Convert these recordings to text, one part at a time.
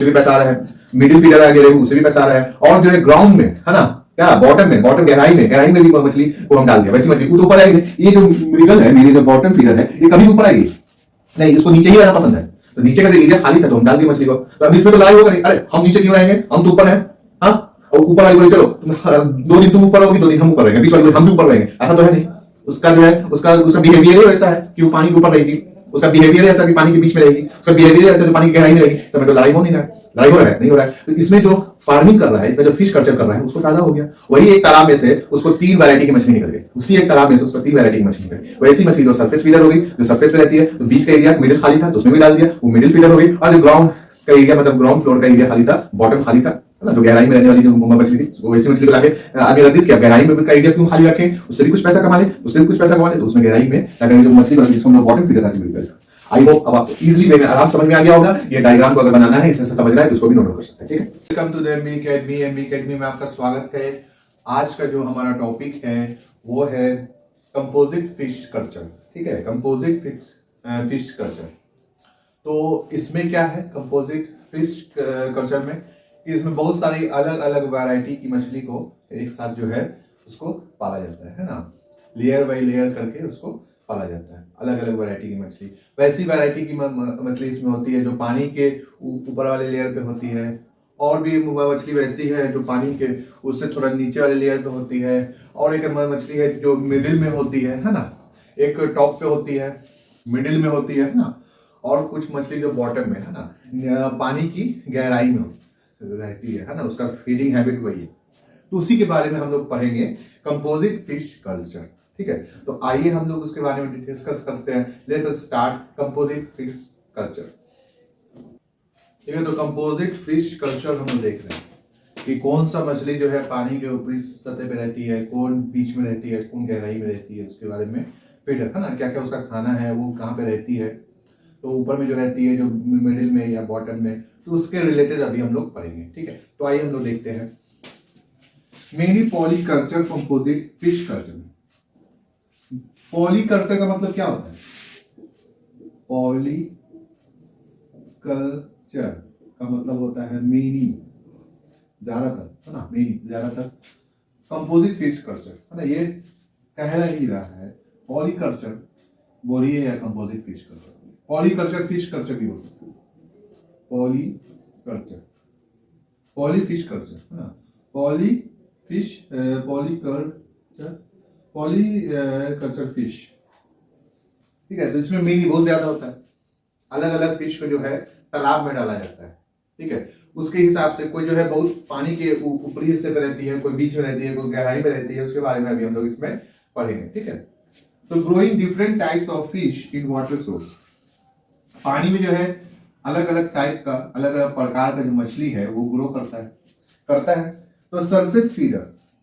भी पैसा आ रहा है, मिडिल फीडर आ गया उससे भी पैसा आ रहा है, और जो है ग्राउंड में है ना, क्या बॉटम गहराई में भी मछली को हम डाल दिया, वैसी मछली तो ऊपर आएगी। ये जो मिडिल है, मेरी जो बॉटम फीडर है, ये कभी ऊपर आएगी नहीं, इसको नीचे ही रहना पसंद है। तो नीचे का जो एरिया खाली था तो हम डाल दिए मछली को। तो अब इसमें तो लड़ाई होगा नहीं, अरे हम नीचे क्यों रहेंगे, हम तो ऊपर हैं। हाँ, और ऊपर आई बोले चलो 2 दिन तुम ऊपर रहोगी, 2 दिन हम ऊपर रहेंगे, बीच वाले हम भी ऊपर रहेंगे, ऐसा तो है नहीं। उसका जो है उसका बिहेवियर ही ऐसा है कि वो पानी के ऊपर रहेगी, उसका बिहेवियर ऐसा कि पानी के बीच में रहेगी, उसका बिहेवियर ऐसा जो पानी की गहराई में रहेगी। समय तो लड़ाई हो नहीं रहा है, लड़ाई हो रहा है नहीं हो रहा है। तो इसमें जो फार्मिंग कर रहा है, इसमें जो फिश कल्चर कर रहा है, उसको फायदा हो गया। वही एक तालाब में से उसको 3 वैरायटी की मछली निकल गई, उसी एक तालाब में से उसको 3 वैरायटी की मछली निकल गई। वैसी मछली जो सरफेस फीडर होगी, जो सरफेस पे रहती है, तो बीच का एरिया मिडिल खाली था तो उसमें भी डाल दिया, वो मिडिल फीडर हो गई। और जो ग्राउंड का एरिया मतलब ग्राउंड फ्लोर का एरिया खाली था, बॉटम खाली था ना, जो गहराई में रहने वाली जो मछली थी, वो वैसी मछली को लाके आगे रख दी। क्या गहराई में का एरिया क्यों खाली रखें, उससे भी कुछ पैसा कमा ले, तो उसमें गहराई में ताकि जो मछली बनी जिसको हम बॉटम फीडर करके। आई होप अब आपको इजीली वे में आराम समझ में आ गया होगा। ये डायग्राम को अगर बनाना है, इसे समझना है तो उसको भी नोट डाउन कर सकते हैं, ठीक है। Welcome to the MB academy में आपका स्वागत है। आज का जो हमारा टॉपिक है वो है कंपोजिट फिश कल्चर, ठीक है, कंपोजिट फिश कल्चर। तो इसमें क्या है कंपोजिट फिश कल्चर में, इसमें बहुत सारी अलग अलग वैरायटी की मछली को एक साथ जो है उसको पाला जाता है ना, लेयर बाय लेयर करके उसको पाला जाता है, अलग अलग वैरायटी की मछली। वैसी वैरायटी की मछली इसमें होती है जो पानी के ऊपर वाले लेयर पे होती है, और भी मछली वैसी है जो पानी के उससे थोड़ा नीचे वाले लेयर पे होती है, और एक मछली है जो मिडिल में होती है ना, एक टॉप पे होती है, मिडिल में होती है ना, और कुछ मछली जो बॉटम में है ना, पानी की गहराई में रहती है ना, उसका फीडिंग हैबिट वही है। तो उसी के बारे में हम लोग पढ़ेंगे, कंपोजिट फिश कल्चर, ठीक है। तो आइए हम लोग उसके बारे में डिस्कस करते हैं। Let's start composite fish culture, ठीक है। तो कंपोजिट फिश कल्चर हम लोग देख रहे हैं कि कौन सा मछली जो है पानी के ऊपरी सतह पे रहती है, कौन बीच में रहती है, कौन गहराई में रहती है, उसके बारे में फीडर है ना, क्या क्या उसका खाना है, वो कहाँ पे रहती है। तो ऊपर में जो रहती है, जो मिडिल में या बॉटम में, तो उसके रिलेटेड अभी हम लोग पढ़ेंगे, ठीक है। तो आइए हम लोग देखते हैं मेरी polyculture composite fish culture. Polyculture का मतलब क्या होता है, पॉलीकल्चर का मतलब होता है मेनी, ज्यादातर है ना, मेनी ज्यादातर। कंपोजिट फिश कल्चर है ना, ये कह ही रहा है पॉलीकल्चर बोलिए या composite fish culture. Polyculture fish culture भी बोल सकते हैं, पॉलीकल्चर, पॉलीफिश कल्चर है ना, पॉलीकल्चर फिश, ठीक है। तो इसमें मीनी बहुत ज्यादा होता है, अलग अलग फिश को जो है तालाब में डाला जाता है, ठीक है। उसके हिसाब से कोई जो है बहुत पानी के ऊपरी हिस्से पे रहती है, कोई बीच में रहती है, कोई गहराई में रहती है, उसके बारे में अभी हम लोग इसमें पढ़ेंगे, ठीक है। तो growing different types of fish in water source, पानी में जो है अलग अलग टाइप का, अलग अलग प्रकार का जो मछली है वो ग्रो करता है। तो सरफेस फीडर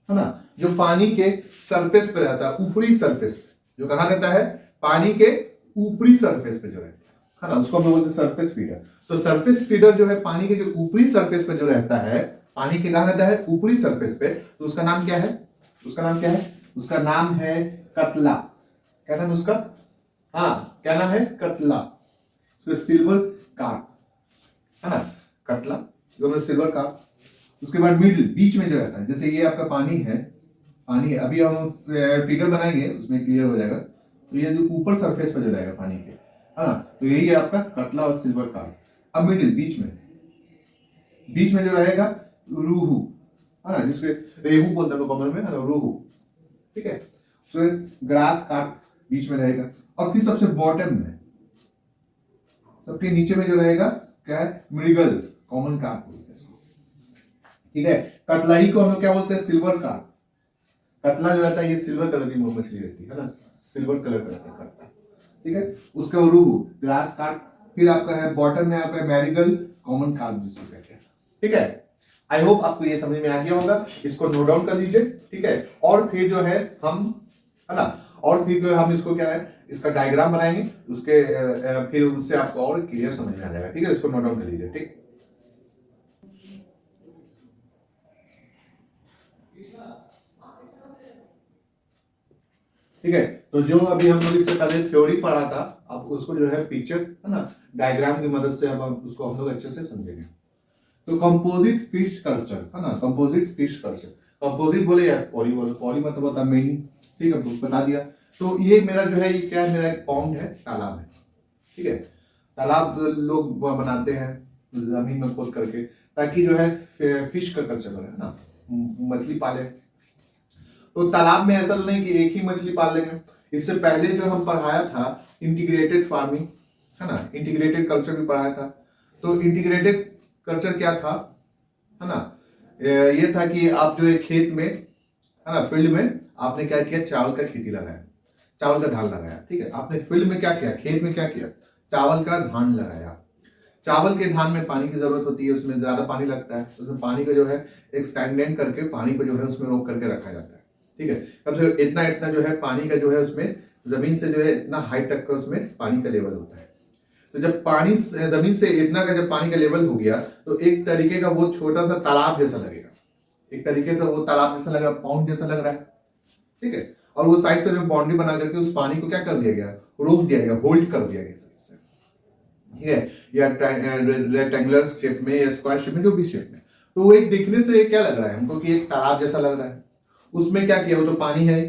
है ना, जो पानी के सरफेस पे रहता है, ऊपरी सरफेस पे, जो कहां रहता है, पानी के ऊपरी सरफेस पे जो रहता है ना, उसको हम बोलते हैं सरफेस फीडर। तो सरफेस फीडर जो है पानी के जो ऊपरी सरफेस पे जो रहता है, पानी के कहां रहता है, ऊपरी सरफेस पे, तो उसका नाम क्या है, उसका नाम है कतला। क्या नाम है उसका, हाँ क्या नाम है, कतला। तो सिल्वर कार्प है ना, कतला जो सिल्वर कार्प। उसके बाद मिडिल, बीच में जो रहता है, जैसे ये आपका पानी है, अभी हम फिगर बनाएंगे उसमें क्लियर हो जाएगा। तो ये जो ऊपर सरफेस पे जो रहेगा पानी के, है ना, तो यही है आपका कतला और सिल्वर कार्प। अब मिडिल, बीच में जो रहेगा रोहू है ना, जिसके रेहू बोलते हैं कॉमन में, है ना, रोहू, ठीक है। तो ग्रास कार्प बीच में रहेगा, और फिर सबसे बॉटम में, सबके नीचे में जो रहेगा क्या है, मृगल, कॉमन कार्प बोलते हैं इसको, ठीक है। कतला ही को हम लोग क्या बोलते हैं, सिल्वर कार्प। कतला जो रहता है ये सिल्वर कलर की मछली रहती है ना, सिल्वर कलर का रहता है कतला, ठीक है। उसका रोहू, ग्रास कार्प, फिर आपका है बॉटम में आपका मैरिगल, कॉमन कार्प जिसको कहते हैं, ठीक है। आई होप आपको ये समझ में आ गया होगा, इसको नोट डाउन कर लीजिए, ठीक है। और फिर जो है हम, है ना, और फिर जो हम इसको क्या है, इसका डायग्राम बनाएंगे, उसके फिर उससे आपको और क्लियर समझ में आ जाएगा, ठीक है। इसको नोट डाउन कर लीजिए, ठीक है। तो जो अभी हम लोग इससे पहले थ्योरी पढ़ा था, अब उसको जो है पिक्चर है ना, डायग्राम की मदद से अब उसको हम लोग अच्छे से समझेंगे। तो कंपोजिट फिश कल्चर है ना, कंपोजिट फिश कल्चर, कंपोजिट बोले या पॉली बोले, पॉली मतलब होता है मेनी, ठीक है, तो बता दिया। तो ये मेरा जो है, ये क्या है, मेरा एक पॉन्ड है, तालाब है, ठीक है। तालाब लोग बनाते हैं जमीन में खोद करके, ताकि जो है फिश का कल्चर करे, है ना, मछली पाले। तो तालाब में ऐसा तो नहीं कि एक ही मछली पाल लेंगे। इससे पहले जो हम पढ़ाया था इंटीग्रेटेड फार्मिंग, है ना, इंटीग्रेटेड कल्चर भी पढ़ाया था। तो इंटीग्रेटेड कल्चर क्या था, है ना, ये था कि आप जो है खेत में, है ना, फील्ड में आपने क्या किया, चावल का खेती लगाया, चावल का धान लगाया, ठीक है। आपने फील्ड में क्या किया, खेत में क्या किया, चावल का धान लगाया। चावल के धान में पानी की जरूरत होती है, उसमें ज्यादा पानी लगता है, उसमें पानी को जो है एक स्टैग्नेंट करके पानी को जो है उसमें रोक करके रखा जाता है, ठीक है। कम से कम इतना इतना जो है पानी का जो है उसमें जमीन से जो है इतना हाइट तक का उसमें पानी का लेवल होता है। तो जब पानी जमीन से इतना का जब पानी का लेवल हो गया, तो एक तरीके का वो छोटा सा तालाब जैसा लगेगा, एक तरीके से वो तालाब जैसा लग रहा है, पॉन्ड जैसा लग रहा है, ठीक है। और वो साइड से जो बाउंड्री बना करके उस पानी को क्या कर दिया गया, रोक दिया गया, होल्ड कर दिया गया साइड से, ठीक है, या रेक्टेंगुलर शेप में या स्क्वायर शेप में, जो भी शेप में। तो वो एक दिखने से क्या लग रहा है हमको कि एक तालाब जैसा लग रहा है। उसमें क्या किया, वो तो पानी है,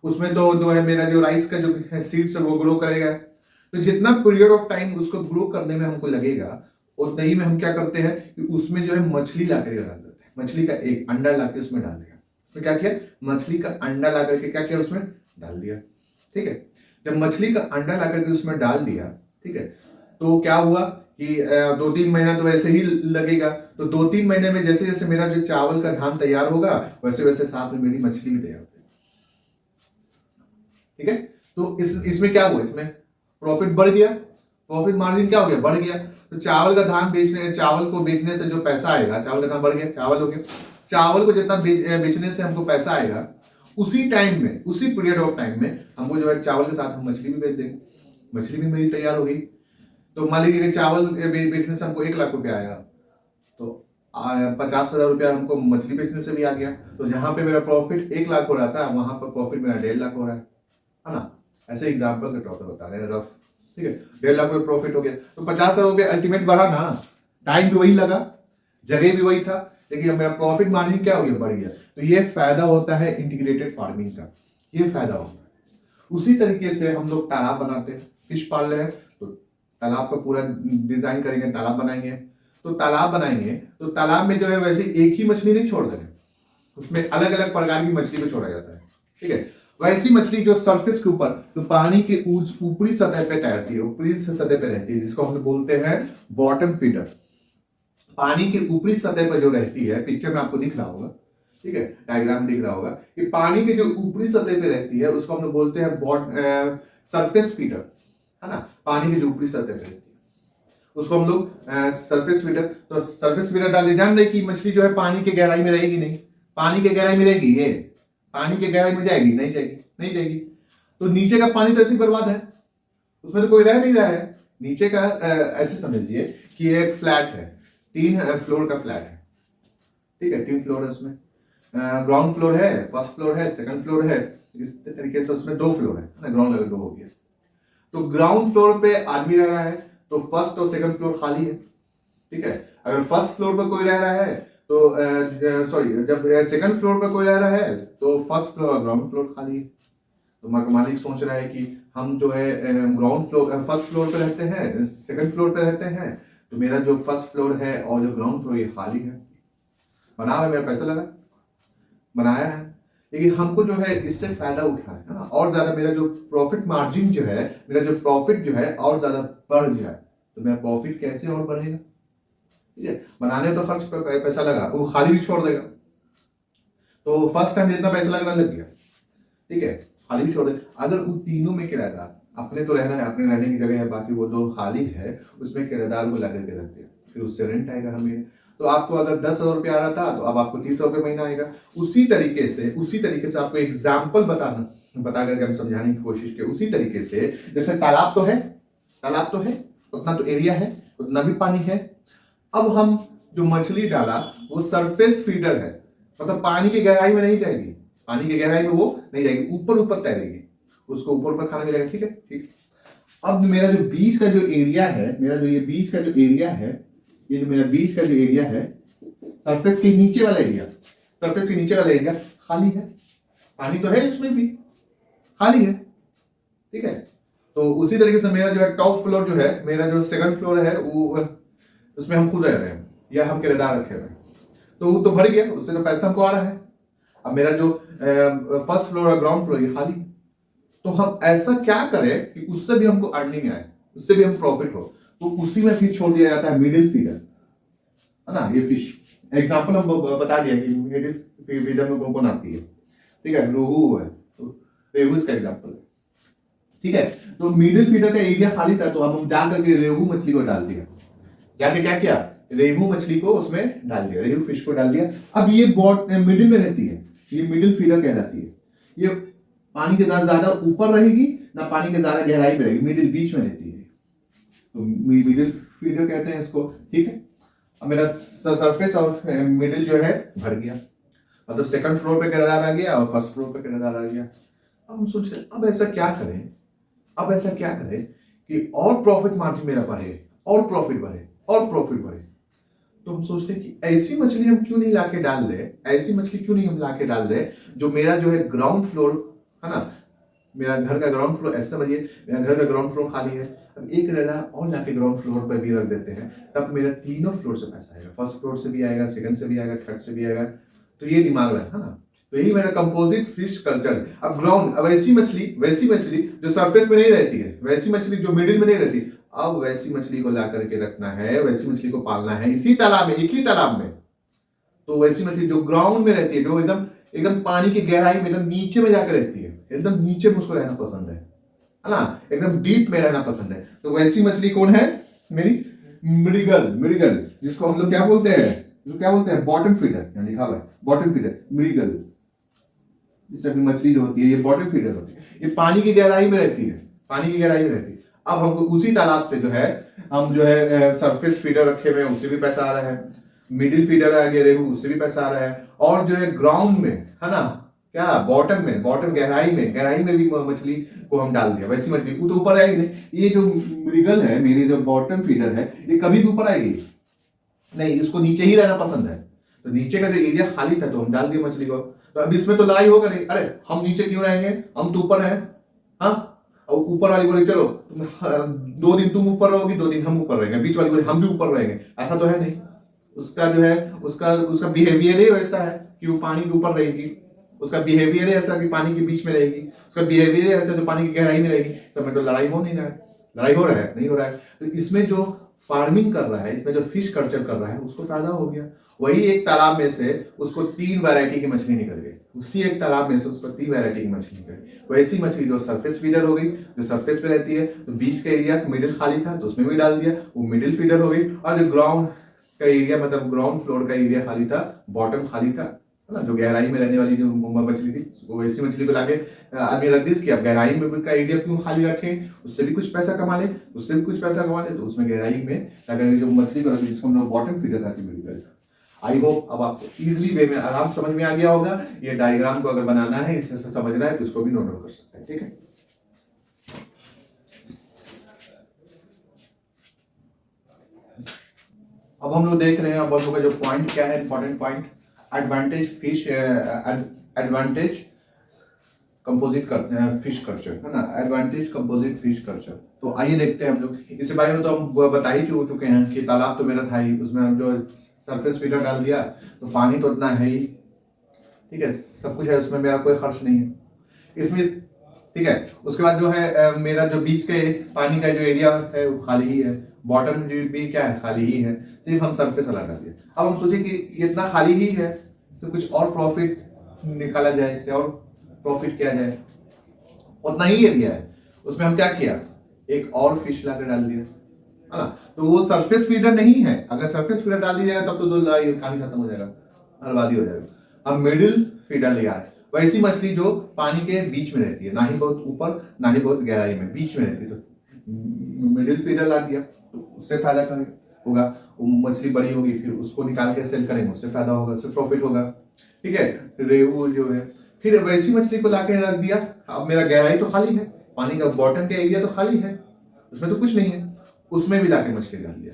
उसमें तो जो है मेरा जो राइस का जो है सीड्स है वो ग्रो करेगा। तो जितना पीरियड ऑफ टाइम उसको ग्रो करने में हमको लगेगा, उतना ही में हम क्या करते हैं कि उसमें जो है मछली ला करके डाल देते हैं, मछली का एक अंडा ला के उसमें डाल दिया। तो क्या किया, मछली का अंडा ला करके क्या किया, उसमें डाल दिया, ठीक है। जब मछली का अंडा ला करके उसमें डाल दिया, ठीक है, तो क्या हुआ कि 2-3 महीना तो ऐसे ही लगेगा। तो 2-3 महीने में जैसे जैसे मेरा जो चावल का धान तैयार होगा, वैसे वैसे साथ में मेरी मछली भी तैयार होगी, ठीक है। तो इसमें क्या हुआ, इसमें प्रॉफिट बढ़ गया, प्रॉफिट मार्जिन क्या हो गया, बढ़ गया। तो चावल का धान बेचने, चावल को बेचने से जो पैसा आएगा, चावल का धान बढ़ गया, चावल हो गया, चावल को जितना बेचने से हमको पैसा आएगा, उसी टाइम में, उसी पीरियड ऑफ टाइम में हमको जो है चावल के साथ हम मछली भी बेच देंगे, मछली भी मेरी तैयार हो गई। तो मान लीजिए चावल बेचने से हमको 1 लाख रुपया आया, तो 50,000 रुपया हमको मछली बेचने से भी आ गया। तो जहां पे मेरा प्रॉफिट 1 लाख हो रहा था, वहां पर प्रॉफिट मेरा 1.5 लाख हो रहा है ना। ऐसे एग्जाम्पल के तौर पर बता रहे हैं रफ, ठीक है। 1.5 लाख रुपये प्रॉफिट हो गया, तो 50,000 रुपये अल्टीमेट बढ़ा ना, टाइम भी वही लगा, जगह भी वही था, लेकिन मेरा प्रॉफिट मार्जिन क्या हो गया, बढ़ गया। तो ये फायदा होता है इंटीग्रेटेड फार्मिंग का, ये फायदा होता है। उसी तरीके से हम लोग तालाब बनाते हैं, फिश पाल रहे हैं, तो तालाब का पूरा डिजाइन करेंगे, तालाब बनाएंगे। तो तालाब बनाएंगे तो तालाब में जो है वैसे एक ही मछली नहीं छोड़ देंगे, उसमें अलग अलग प्रकार की मछली को छोड़ा जाता है, ठीक है। वैसी मछली जो सरफेस के ऊपर, तो पानी के ऊपरी सतह पे तैरती है, ऊपरी सतह पे रहती है, जिसको हम बोलते हैं बॉटम फीडर। पानी के ऊपरी सतह पर जो रहती है, पिक्चर में आपको दिख रहा होगा, ठीक है, डायग्राम दिख रहा होगा कि पानी के जो ऊपरी सतह पे रहती है उसको हम लोग बोलते हैं सरफेस फीडर, है ना। पानी के जो ऊपरी सतह पे रहती है उसको हम लोग सरफेस फीडर। तो सरफेस फीडर डाल दिया, जान रहे कि मछली जो है पानी के गहराई में रहेगी नहीं, पानी के गहराई में रहेगी, ये पानी के गहराई में जाएगी नहीं, जाएगी नहीं जाएगी। तो नीचे का पानी तो ऐसे ही बर्बाद है, उसमें तो कोई रह नहीं रहा है। नीचे का ऐसे समझिए कि एक फ्लैट है, 3 फ्लोर का फ्लैट है, ठीक है, 3 फ्लोर है, उसमें ग्राउंड फ्लोर है, फर्स्ट फ्लोर है, सेकंड फ्लोर है, इस तरीके से उसमें 2 फ्लोर है ना, ग्राउंड लेवल 2 हो गया। तो ग्राउंड फ्लोर पे आदमी रह रहा है, तो फर्स्ट और सेकंड फ्लोर खाली है, ठीक है। अगर फर्स्ट फ्लोर पर कोई रह रहा है तो सॉरी, जब सेकंड फ्लोर पर कोई रह रहा है तो फर्स्ट फ्लोर और ग्राउंड फ्लोर खाली है। तो मालिक सोच रहा है कि हम जो है ग्राउंड फ्लोर, फर्स्ट फ्लोर पे रहते हैं, सेकंड फ्लोर पे रहते हैं, तो मेरा जो फर्स्ट फ्लोर है और जो ग्राउंड फ्लोर ये खाली है, बना हुआ, मेरा पैसा लगा, बनाया है, लेकिन हमको जो है इससे फायदा उठाना है ना, और ज्यादा मेरा जो प्रॉफिट मार्जिन जो है, मेरा जो प्रॉफिट जो है और ज्यादा बढ़ जाए। तो मेरा प्रॉफिट कैसे और बढ़ेगा, ठीक है। बनाने में तो खर्च पैसा लगा, वो खाली भी छोड़ देगा, तो फर्स्ट टाइम जितना पैसा लगना लग गया, ठीक है, खाली भी छोड़ देगा। अगर उन तीनों में किराएदार, अपने तो रहना है, अपने रहने की जगह है, बाकी वो 2 खाली है, उसमें किराएदार को लगा के रख दिया, फिर उससे रेंट आएगा हमें। तो आपको अगर 10,000 रुपया आ रहा था, तो अब आपको 30,000 रुपये महीना आएगा। उसी तरीके से आपको एग्जाम्पल बता करके हम समझाने की कोशिश की। उसी तरीके से जैसे तालाब तो है, उतना तो एरिया है, उतना भी पानी है। अब हम जो मछली डाला वो सरफेस फीडर है, मतलब पानी की गहराई में नहीं जाएगी, पानी की गहराई में वो नहीं जाएगी, ऊपर ऊपर तैरेगी, उसको ऊपर ऊपर खाना मिलेगा, ठीक है, ठीक। अब मेरा जो बीच का जो एरिया है, मेरा जो ये बीच का जो एरिया है, ये जो मेरा बीच का जो एरिया है, सरफेस के नीचे वाला एरिया, सरफेस के नीचे वाला एरिया खाली है, पानी तो है उसमें भी, खाली है, ठीक है। तो उसी तरीके से मेरा जो है टॉप फ्लोर जो है, मेरा जो सेकंड फ्लोर है वो उसमें हम खुद रह रहे हैं या हम किराएदार रखे हुए हैं, तो वो तो भर गया, उससे तो पैसा हमको आ रहा है। अब मेरा जो फर्स्ट फ्लोर और ग्राउंड फ्लोर ये खाली है, तो हम ऐसा क्या करें कि उससे भी हमको अर्निंग आए, उससे भी हम प्रॉफिट हो, तो उसी में फिर छोड़ दिया जाता है मिडिल फीडर, है ना। ये फिश एग्जांपल हम बता दिया कि मिडिल फीडर में कौन कौन आती है, ठीक है। रोहू है, तो रेहू इसका एग्जांपल है, ठीक है। तो मिडिल फीडर का एरिया खाली था, तो अब हम जा करके रेहू मछली को डाल दिया, जाके क्या किया, रेहू मछली को उसमें डाल दिया, रेहू फिश को डाल दिया। अब ये मिडिल में रहती है, ये मिडिल फीडर कहलाती है। ये पानी के ज्यादा ऊपर रहेगी ना पानी के ज्यादा गहराई में रहेगी, मिडिल बीच में रहती है, तो मिडिल फीडर कहते हैं इसको, ठीक है। अब मेरा सरफेस और मिडिल जो है भर गया, मतलब सेकंड फ्लोर पे किराएदार आ गया और फर्स्ट फ्लोर पे किराएदार आ गया। अब हम सोच रहे अब ऐसा क्या करें, अब ऐसा क्या करें कि और प्रॉफिट मार्जिन मेरा बढ़े, और प्रॉफिट बढ़े, और प्रॉफिट बढ़े। तो हम सोचते हैं कि ऐसी मछली हम क्यों नहीं लाके डाल दे, ऐसी मछली क्यों नहीं हम लाके डाल दे जो मेरा जो है ग्राउंड फ्लोर है ना, मेरा घर का ग्राउंड फ्लोर, ऐसा समझिए मेरा घर का ग्राउंड फ्लोर खाली है, अब एक रहना और लाके ग्राउंड फ्लोर पर भी रख देते हैं, तब मेरा तीनों फ्लोर से पैसा आएगा, फर्स्ट फ्लोर से भी आएगा, सेकंड से भी आएगा, थर्ड से भी आएगा। तो ये दिमाग में है ना, तो यही मेरा कंपोजिट फिश कल्चर। अब ग्राउंड, अब ऐसी मछली जो सरफेस में नहीं रहती है, वैसी मछली जो मिडिल में नहीं रहती, अब वैसी मछली को ला करके रखना है, वैसी मछली को पालना है इसी तालाब में, एक ही तालाब में। तो वैसी मछली जो ग्राउंड में रहती है, जो एकदम एकदम पानी की गहराई में एकदम नीचे में जाकर रहती है, एकदम नीचे में उसको रहना पसंद है ना, एकदम डीप में रहना पसंद है, तो वैसी मछली कौन है मेरी, मृगल, जिसको हम लोग क्या बोलते हैं, बॉटम फीडर, यहाँ लिखा हुआ है बॉटम फीडर, मृगल। इस टाइप की मछली जो होती है ये बॉटम फीडर होती है, ये पानी की गहराई में रहती है, पानी की गहराई में रहती है। अब हमको उसी तालाब से जो है हम जो है सरफेस फीडर रखे हुए हैं, उससे भी पैसा आ रहा है, मिडिल फीडर आ गया रेहू, उससे भी पैसा आ रहा है, और जो है ग्राउंड में है ना, क्या बॉटम गहराई में भी मछली को हम डाल दिया, वैसी मछली वो तो ऊपर आएगी नहीं। ये जो मृगल है, मेरी जो बॉटम फीडर है, ये कभी भी ऊपर आएगी नहीं, इसको नीचे ही रहना पसंद है। तो नीचे का जो एरिया खाली था तो हम डाल दिए मछली को, तो अब इसमें तो लड़ाई होगा नहीं, अरे हम नीचे क्यों रहेंगे, हम तो ऊपर हैं, हाँ। और ऊपर वाली बोले चलो 2 दिन तुम ऊपर रहोगी, 2 दिन हम ऊपर रहेंगे, बीच वाली बोले हम भी ऊपर रहेंगे, ऐसा तो है नहीं। उसका जो है उसका बिहेवियर ही वैसा है कि वो पानी के ऊपर रहेगी, उसका बिहेवियर है ऐसा कि पानी के बीच में रहेगी, उसका बिहेवियर है ऐसा जो पानी की गहराई में रहेगी। सब में तो लड़ाई हो नहीं रहा है, लड़ाई हो रहा है नहीं हो रहा है। तो इसमें जो फार्मिंग कर रहा है, इसमें जो फिश कल्चर कर रहा है, उसको फायदा हो गया। वही एक तालाब में से उसको 3 वैरायटी की मछली निकल गई, उसी एक तालाब में से उसको 3 वैरायटी की मछली निकल गई। वैसी मछली जो सरफेस फीडर हो गई, जो सरफेस पे रहती है, तो बीच का एरिया मिडिल खाली था तो उसमें भी डाल दिया, वो मिडिल फीडर हो गई। और जो ग्राउंड का एरिया, मतलब ग्राउंड फ्लोर का एरिया खाली था, बॉटम खाली था, है ना, जो गहराई में रहने वाली जो मछली थी, वो वैसी मछली को लाके आदमी रख दी कि अब गहराई में का एरिया क्यों खाली रखें, उससे भी कुछ पैसा कमा ले, तो उसमें गहराई में अगर जो मछली को रखी, जिसको हम लोग बॉटम फीडर कहते हैं। आई होप अब आपको इजीली वे में आराम समझ में आ गया होगा। ये डायग्राम को अगर बनाना है, इसे समझना है, तो इसको भी नोट डाउन कर सकते हैं, ठीक है। अब हम लोग देख रहे हैं, अब हम लोग का जो पॉइंट क्या है, इंपॉर्टेंट पॉइंट, एडवांटेज कंपोजिट करते हैं फिश कल्चर, है ना, एडवांटेज कंपोजिट फिश कल्चर। तो आइए देखते हैं हम लोग, इसके बारे में तो हम बता ही चुके हैं कि तालाब तो मेरा था ही, उसमें हम जो सरफेस फीडर डाल दिया तो पानी तो उतना है ही, ठीक है, सब कुछ है उसमें, मेरा कोई खर्च नहीं है इसमें, ठीक है। उसके बाद जो है मेरा जो बीच के पानी का जो एरिया है वो खाली ही है, बॉटम भी क्या है, खाली ही है, सिर्फ हम सरफेस वाला डाल दिया। अब हम सोचे कि ये इतना खाली ही है, इससे कुछ और प्रॉफिट निकाला जाए, इससे और प्रॉफिट किया जाए, उतना ही एरिया है, उसमें हम क्या किया, एक और फिश ला कर डाल दिया, है ना। तो वो सरफेस फीडर नहीं है, अगर सरफेस फीडर डाल दिया जाएगा तब तो कहानी खत्म हो जाएगा, बर्बादी हो जाएगा। अब मिडिल फीडर लिया है, वैसी मछली जो पानी के बीच में रहती है, ना ही बहुत ऊपर ना ही बहुत गहराई में, बीच में रहती है, तो मिडिल फीडर ला दिया, तो उससे फायदा होगा, वो मछली बड़ी होगी, फिर उसको निकाल के सेल करेंगे, उससे फायदा होगा, उससे प्रॉफिट होगा, ठीक है। रेहू जो है, फिर वैसी मछली को लाके रख दिया, अब मेरा गहराई तो खाली है, पानी का बॉटम का एरिया तो खाली है, उसमें तो कुछ नहीं है, उसमें भी लाके मछली डाल दिया,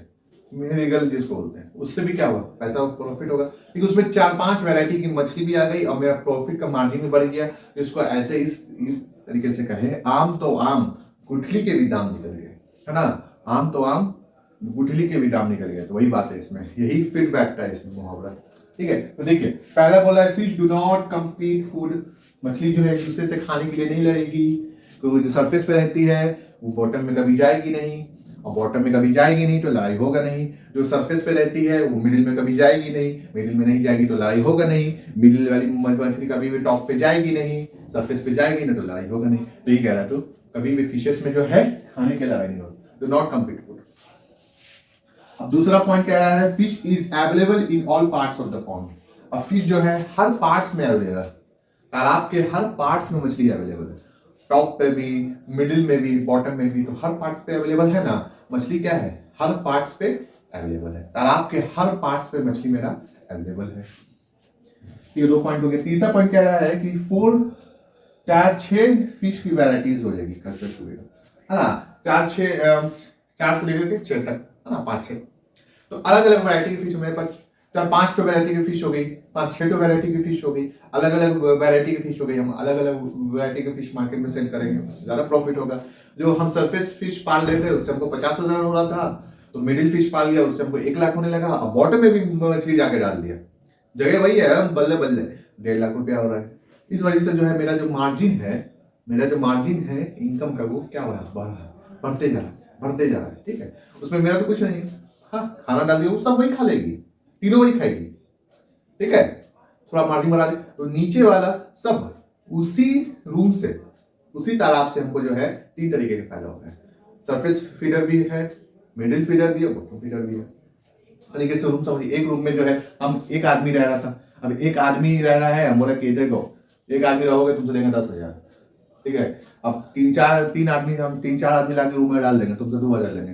मिरिगल जिसको बोलते हैं, उससे भी क्या हुआ, पैसा प्रॉफिट होगा, लेकिन उसमें 4-5 वैरायटी की मछली भी आ गई और मेरा प्रॉफिट का मार्जिन भी बढ़ गया। इसको ऐसे इस तरीके से कहें, आम तो आम गुठली के भी दाम निकल गए, है ना, आम तो आम गुठली के भी दाम निकल गए। तो वही बात है इसमें, यही फीडबैक था इसमें मुहावरा। ठीक है, तो देखिए पहला बोला है fish do not compete food, मछली जो है एक दूसरे से खाने के लिए नहीं लड़ेगी, तो जो सरफेस पे रहती है वो बॉटम में कभी जाएगी नहीं, और बॉटम में कभी जाएगी नहीं तो लड़ाई होगा नहीं। जो सरफेस पे रहती है वो मिडिल में कभी जाएगी नहीं, मिडिल में नहीं जाएगी तो लड़ाई होगा नहीं। मिडिल वाली मछली कभी भी टॉप पे जाएगी नहीं, सरफेस पे जाएगी नहीं तो लड़ाई होगा नहीं। तो ये कह रहा है, तो कभी भी फिशेस में जो है खाने के लड़ाई नहीं होगी, डू नॉट कम्पीट फूड। अब दूसरा पॉइंट कह रहा है fish is available in all parts of the pond. अब फिश जो है हर पार्ट्स में अवेलेबल है, तालाब के हर पार्ट्स में मछली अवेलेबल है, टॉप पे भी, मिडिल में भी, बॉटम में भी, तो हर पार्ट्स पे अवेलेबल है ना। मछली क्या है, हर पार्ट्स पे अवेलेबल है, तालाब के हर पार्ट्स पे मछली मेरा अवेलेबल है। ये 2 पॉइंट हो गए। तीसरा पॉइंट कह रहा है कि 6 फिश की वैरायटीज हो जाएगी कल्चर टुगेदर, है ना, 4 से लेकर के 6 तक, है ना, 5-6, तो अलग अलग वैरायटी की फिश मेरे पास 4-5 वैरायटी की फिश हो गई, 5-6 वैरायटी की फिश हो गई, अलग अलग वैरायटी की फिश हो गई। हम अलग अलग वैरायटी की फिश मार्केट में सेल करेंगे, उससे ज्यादा प्रॉफिट होगा। जो हम सरफेस फिश पाल लेते हैं उससे हमको 50,000 हो रहा था, तो मिडिल फिश पाल लिया उससे हमको 1 लाख होने लगा, और बॉटम में भी मछली जाके डाल दिया, जगह वही है, बल्ले बल्ले 1.5 लाख रुपया हो रहा है। इस वजह से जो है मेरा जो मार्जिन है इनकम का, वो क्या हो रहा है, बढ़ रहा है, बढ़ते जा रहा है। ठीक है, उसमें मेरा तो कुछ नहीं, हाँ खाना डाल दिया वो सब वही खा लेगी, तीनों वही खाएगी। ठीक है, थोड़ा मार्जिन बढ़ा दे तो नीचे वाला सब उसी रूम से, उसी तालाब से हमको जो है 3 तरीके के फायदा होता है, सरफेस फीडर भी है, मिडिल फीडर भी है, बॉटम फीडर भी है। तरीके से रूम समझिए, एक रूम में जो है हम एक आदमी रह रहा था, अब एक आदमी रह रहा है, हम बोला कि देखो एक आदमी रहोगे तुमसे देंगे 10,000, ठीक है, अब 3-4 आदमी लाके रूम में डाल देंगे, तुमसे 2,000 लेंगे,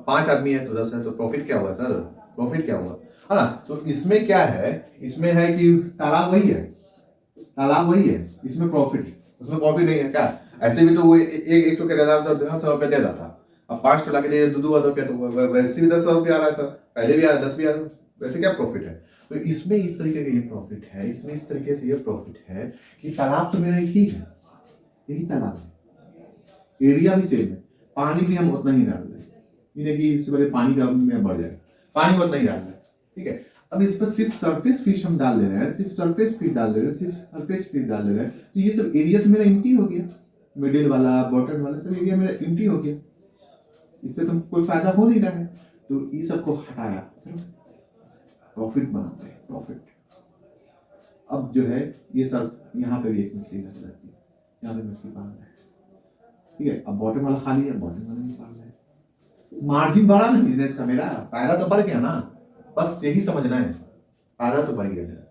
5 आदमी है तो 10 है, तो प्रॉफिट क्या हुआ सर, प्रॉफिट क्या हुआ, है ना। तो इसमें क्या है, इसमें है कि तालाब वही है, इसमें प्रॉफिट, उसमें प्रॉफिट नहीं है क्या। ऐसे भी तो वो एक तो किराएदार 10,000 रुपया दे रहा था, अब 5 लाके दे 2,000 रुपया, तो वैसे भी 10,000 रुपया आ रहा है सर, पहले भी आ रहा है, 10 भी आ रहा है, वैसे क्या प्रॉफिट है। तो इसमें इस तरीके का ये प्रॉफिट है, इसमें इस तरीके से ये प्रॉफिट है कि तालाब तो मेरा एक ही है, यही तालाब है, एरिया भी सेम है, पानी भी हम उतना ही डाल रहे हैं, ये नहीं कि इससे पहले पानी का में बढ़ जाए, पानी उतना ही डाल रहे हैं। ठीक है, अब इस पर सिर्फ सरफेस फिश हम डाल दे रहे हैं, सिर्फ सरफेस फिश डाल दे रहे हैं, तो ये सब एरिया तो मेरा एम्प्टी हो गया, मिडिल वाला बॉटम वाला सब एरिया मेरा एम्प्टी हो गया, इससे तो कोई फायदा हो नहीं रहा है। तो ये सबको हटाया, प्रॉफिट बनाते हैं, प्रॉफिट। अब जो है ये सब यहाँ पे भी एक मछली रह जाती है, यहाँ पे मछली पाल रहा है, ठीक है, अब बॉटम वाला खाली है, बॉटम वाला नहीं पाल रहा है, मार्जिन बढ़ा ना बिजनेस का, मेरा फायदा तो बढ़ गया ना, बस यही समझना है, फायदा तो बढ़ गया मेरा,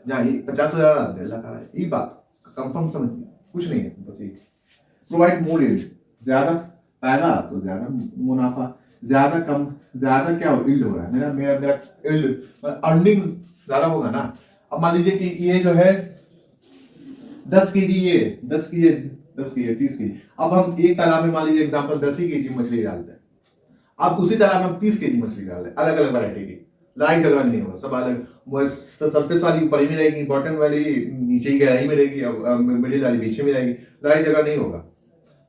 जहाँ ये 50,000 1.5 लाख आ रहा है, ये बात कंफर्म समझिए, कुछ नहीं है, बस ये प्रोवाइड मोर यील्ड, ज्यादा फायदा तो ज्यादा मुनाफा, ज्यादा क्या यील्ड हो रहा है, मेरा मेरा मेरा यील्ड अर्निंग ज्यादा होगा ना। अब मान लीजिए कि ये जो है 10 केजी, ये 10 केजी 30 केजी, अब हम एक तालाब में मान लीजिए एग्जांपल 10 ही केजी मछली डालते हैं, अब उसी तालाब में हम 30 केजी मछली डाल रहे हैं, अलग अलग वैरायटी की, लड़ाई झगड़ा नहीं होगा, सब अलग, सरफेस वाली ऊपर में रहेगी, बॉटम वाली नीचे ही गहराई में रहेगी, अब मिडिल वाली बीच में रहेगी, लड़ाई झगड़ा नहीं होगा।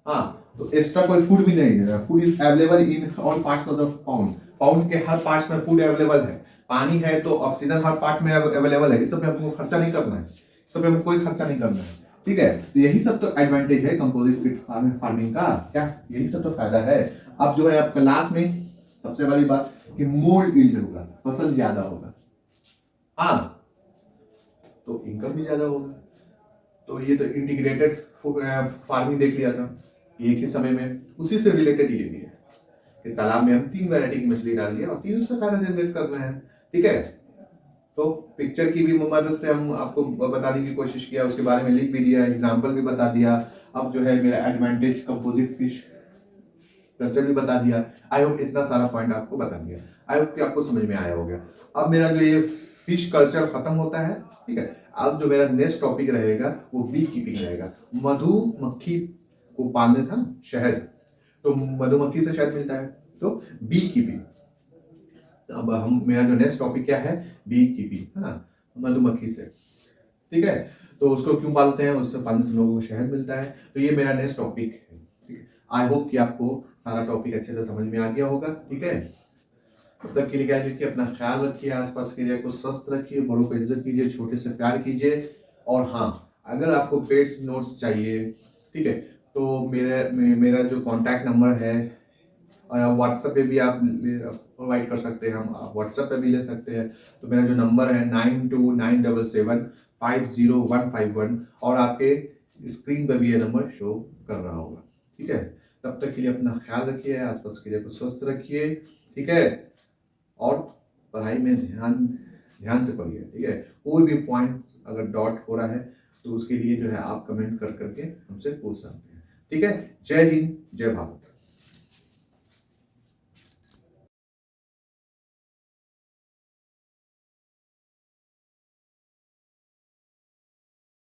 हाँ, तो एक्स्ट्रा कोई फूड भी नहीं है, food is available in all parts of the pound के हर पार्ट्स में फूड अवेलेबल है, पानी है तो ऑक्सीजन हर पार्ट में अवेलेबल है, इस सब पे हमको खर्चा नहीं करना है, इस सब पे हमको कोई खर्चा नहीं करना है। ठीक है, तो यही सब तो एडवांटेज है कंपोजिट फीड फार्मिंग का, क्या यही सब तो फायदा है। अब जो है अब क्लास में सबसे बड़ी बात कि मोर यील्ड होगा, फसल ज्यादा होगा, हाँ तो इनकम भी ज्यादा होगा। तो ये तो इंटीग्रेटेड फार्मिंग देख लिया था एक ही समय में, उसी से रिलेटेड ये भी है कि तालाब में हम 3 वैरायटी की मछली डाल दिया और 3 से फायदा जनरेट कर रहे हैं। ठीक है, तो पिक्चर की भी मदद से हम आपको बताने की कोशिश किया, उसके बारे में लिख भी दिया, एग्जाम्पल भी बता दिया। अब जो है मेरा एडवांटेज कंपोजिट फिश कल्चर भी बता दिया। आई होप इतना सारा पॉइंट आपको बता दिया, आई होप कि आपको समझ में आया होगा। अब मेरा जो ये फिश कल्चर खत्म होता है, ठीक है, अब जो मेरा नेक्स्ट टॉपिक रहेगा वो बी कीपिंग रहेगा, मधुमक्खी को पालने था ना, शहद, तो मधुमक्खी से शहद मिलता है, तो बी कीपिंग, अब हम मेरा जो नेक्स्ट टॉपिक क्या है, बी कीपिंग, है ना, मधुमक्खी से, ठीक है। तो उसको क्यों पालते हैं, उससे पालने से लोगों को शहद मिलता है। तो ये मेरा नेक्स्ट टॉपिक है, ठीक है। आई होप कि आपको सारा टॉपिक अच्छे से समझ में आ गया होगा, ठीक है। तब तक के लिए क्या देखिए, अपना ख्याल रखिए, आसपास के एरिया को स्वस्थ रखिए, बड़ों को इज्जत कीजिए, छोटे से प्यार कीजिए। और हाँ, अगर आपको पेट्स नोट्स चाहिए, ठीक है, तो मेरा जो कॉन्टैक्ट नंबर है, व्हाट्सएप पे भी आप प्रोवाइड कर सकते हैं, हम आप व्हाट्सएप पे भी ले सकते हैं। तो मेरा जो नंबर है 9297750151, और आपके स्क्रीन पे भी ये नंबर शो कर रहा होगा, ठीक है। तब तक के लिए अपना ख्याल रखिए, आसपास के एरिया को स्वस्थ रखिए, ठीक है। और पढ़ाई में ध्यान ध्यान से पढ़िए, ठीक है। कोई भी पॉइंट अगर डॉट हो रहा है तो उसके लिए जो है आप कमेंट कर करके हमसे पूछ सकते हैं, ठीक है। जय हिंद, जय भारत।